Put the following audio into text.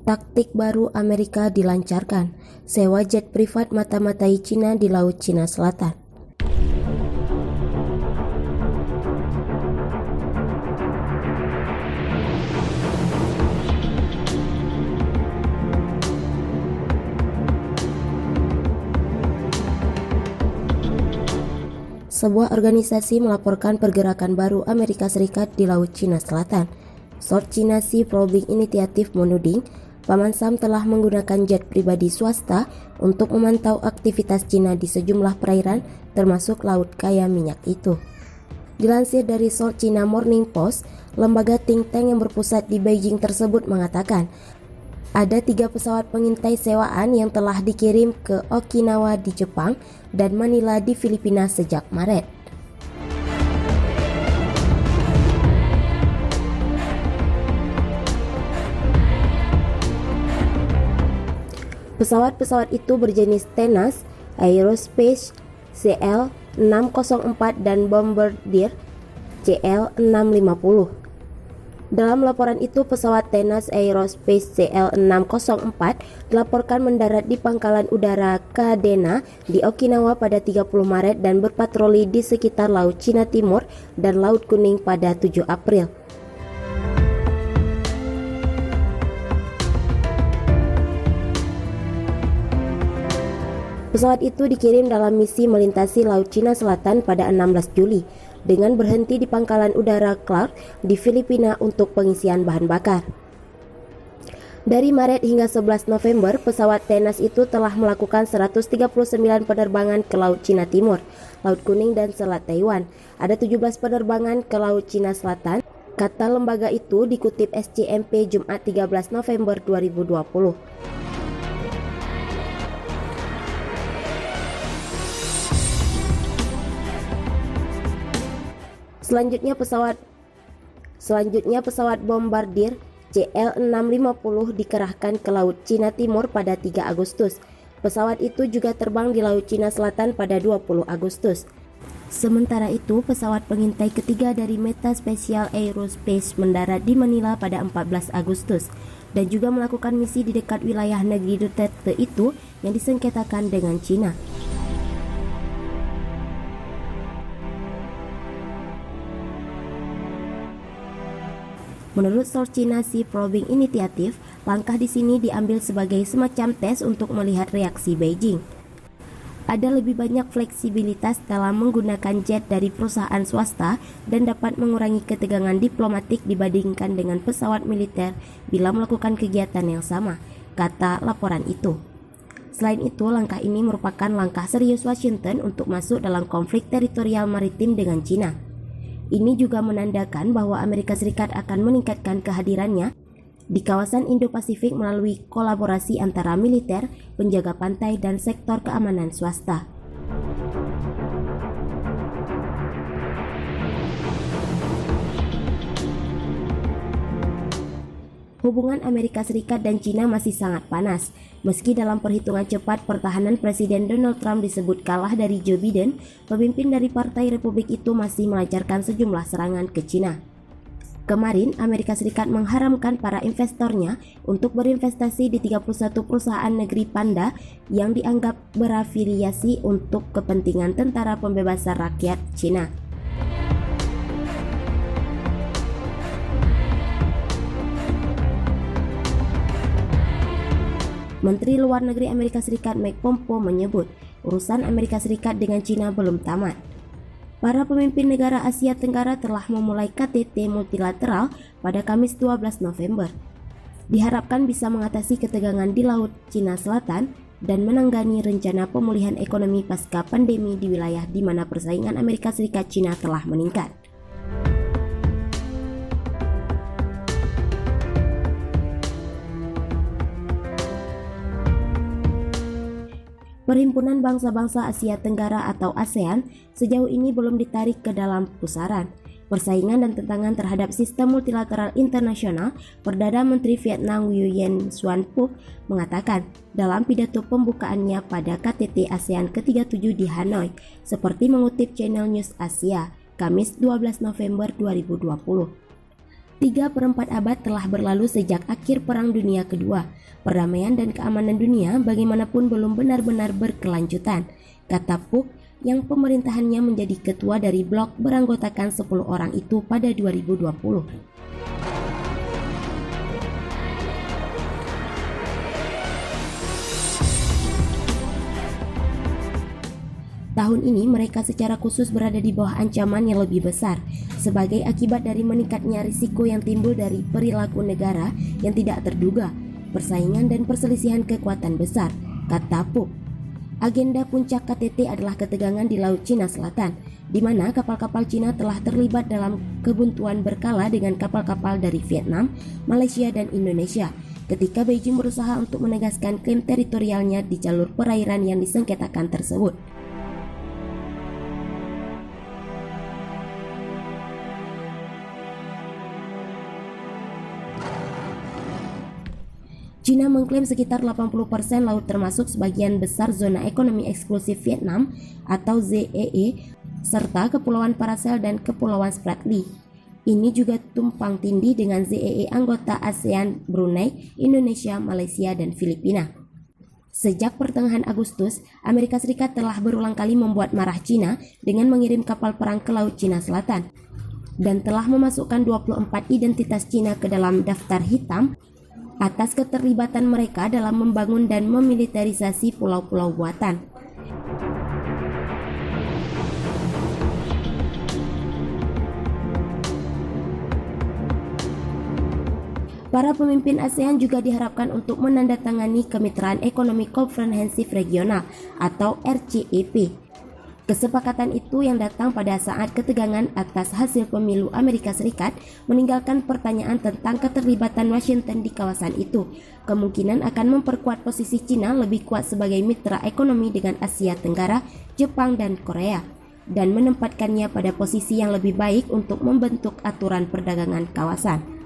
Taktik baru Amerika dilancarkan, sewa jet privat mata-matai Cina di Laut Cina Selatan. Sebuah organisasi melaporkan pergerakan baru Amerika Serikat di Laut Cina Selatan. South China Sea Probing Initiative menuding Paman Sam telah menggunakan jet pribadi swasta untuk memantau aktivitas Cina di sejumlah perairan termasuk laut kaya minyak itu. Dilansir dari South China Morning Post, lembaga think tank yang berpusat di Beijing tersebut mengatakan ada 3 pesawat pengintai sewaan yang telah dikirim ke Okinawa di Jepang dan Manila di Filipina sejak Maret. Pesawat-pesawat itu berjenis Tenas Aerospace CL-604 dan Bombardier CL-650. Dalam laporan itu, pesawat Tenas Aerospace CL-604 dilaporkan mendarat di pangkalan udara Kadena di Okinawa pada 30 Maret dan berpatroli di sekitar Laut Cina Timur dan Laut Kuning pada 7 April. Pesawat itu dikirim dalam misi melintasi Laut Cina Selatan pada 16 Juli dengan berhenti di pangkalan udara Clark di Filipina untuk pengisian bahan bakar. Dari Maret hingga 11 November, pesawat Tenas itu telah melakukan 139 penerbangan ke Laut Cina Timur, Laut Kuning dan Selat Taiwan. Ada 17 penerbangan ke Laut Cina Selatan, kata lembaga itu dikutip SCMP Jumat 13 November 2020. Selanjutnya pesawat Bombardier CL-650 dikerahkan ke Laut Cina Timur pada 3 Agustus. Pesawat itu juga terbang di Laut Cina Selatan pada 20 Agustus. Sementara itu, pesawat pengintai ketiga dari Meta Special Aerospace mendarat di Manila pada 14 Agustus dan juga melakukan misi di dekat wilayah negeri Duterte itu yang disengketakan dengan Cina. Menurut South China Sea Probing Initiative, langkah di sini diambil sebagai semacam tes untuk melihat reaksi Beijing. Ada lebih banyak fleksibilitas dalam menggunakan jet dari perusahaan swasta dan dapat mengurangi ketegangan diplomatik dibandingkan dengan pesawat militer bila melakukan kegiatan yang sama, kata laporan itu. Selain itu, langkah ini merupakan langkah serius Washington untuk masuk dalam konflik teritorial maritim dengan Cina. Ini juga menandakan bahwa Amerika Serikat akan meningkatkan kehadirannya di kawasan Indo-Pasifik melalui kolaborasi antara militer, penjaga pantai, dan sektor keamanan swasta. Hubungan Amerika Serikat dan Cina masih sangat panas. Meski dalam perhitungan cepat pertahanan Presiden Donald Trump disebut kalah dari Joe Biden, pemimpin dari Partai Republik itu masih melancarkan sejumlah serangan ke Cina. Kemarin, Amerika Serikat mengharamkan para investornya untuk berinvestasi di 31 perusahaan negeri panda yang dianggap berafiliasi untuk kepentingan Tentara Pembebasan Rakyat Cina. Menteri Luar Negeri Amerika Serikat Mike Pompeo menyebut urusan Amerika Serikat dengan Cina belum tamat. Para pemimpin negara Asia Tenggara telah memulai KTT multilateral pada Kamis 12 November. Diharapkan bisa mengatasi ketegangan di Laut Cina Selatan dan menanggani rencana pemulihan ekonomi pasca pandemi di wilayah di mana persaingan Amerika Serikat-Cina telah meningkat. Perhimpunan Bangsa-Bangsa Asia Tenggara atau ASEAN sejauh ini belum ditarik ke dalam pusaran. persaingan dan tantangan terhadap sistem multilateral internasional, Perdana Menteri Vietnam Nguyen Xuan Phuc mengatakan dalam pidato pembukaannya pada KTT ASEAN ke-37 di Hanoi, seperti mengutip Channel News Asia, Kamis 12 November 2020. 3/4 abad telah berlalu sejak akhir Perang Dunia Kedua. Perdamaian dan keamanan dunia bagaimanapun belum benar-benar berkelanjutan, kata Phuc yang pemerintahannya menjadi ketua dari blok beranggotakan 10 orang itu pada 2020. Tahun ini mereka secara khusus berada di bawah ancaman yang lebih besar sebagai akibat dari meningkatnya risiko yang timbul dari perilaku negara yang tidak terduga, persaingan dan perselisihan kekuatan besar, kata Phuc. Agenda puncak KTT adalah ketegangan di Laut Cina Selatan, di mana kapal-kapal Cina telah terlibat dalam kebuntuan berkala dengan kapal-kapal dari Vietnam, Malaysia, dan Indonesia, ketika Beijing berusaha untuk menegaskan klaim teritorialnya di jalur perairan yang disengketakan tersebut. China mengklaim sekitar 80% laut termasuk sebagian besar zona ekonomi eksklusif Vietnam atau ZEE serta Kepulauan Paracel dan Kepulauan Spratly. Ini juga tumpang tindih dengan ZEE anggota ASEAN Brunei, Indonesia, Malaysia, dan Filipina. Sejak pertengahan Agustus, Amerika Serikat telah berulang kali membuat marah China dengan mengirim kapal perang ke Laut Cina Selatan dan telah memasukkan 24 identitas China ke dalam daftar hitam atas keterlibatan mereka dalam membangun dan memiliterisasi pulau-pulau buatan. Para pemimpin ASEAN juga diharapkan untuk menandatangani Kemitraan Ekonomi Komprehensif Regional atau RCEP. Kesepakatan itu yang datang pada saat ketegangan atas hasil pemilu Amerika Serikat meninggalkan pertanyaan tentang keterlibatan Washington di kawasan itu, kemungkinan akan memperkuat posisi China lebih kuat sebagai mitra ekonomi dengan Asia Tenggara, Jepang, dan Korea, dan menempatkannya pada posisi yang lebih baik untuk membentuk aturan perdagangan kawasan.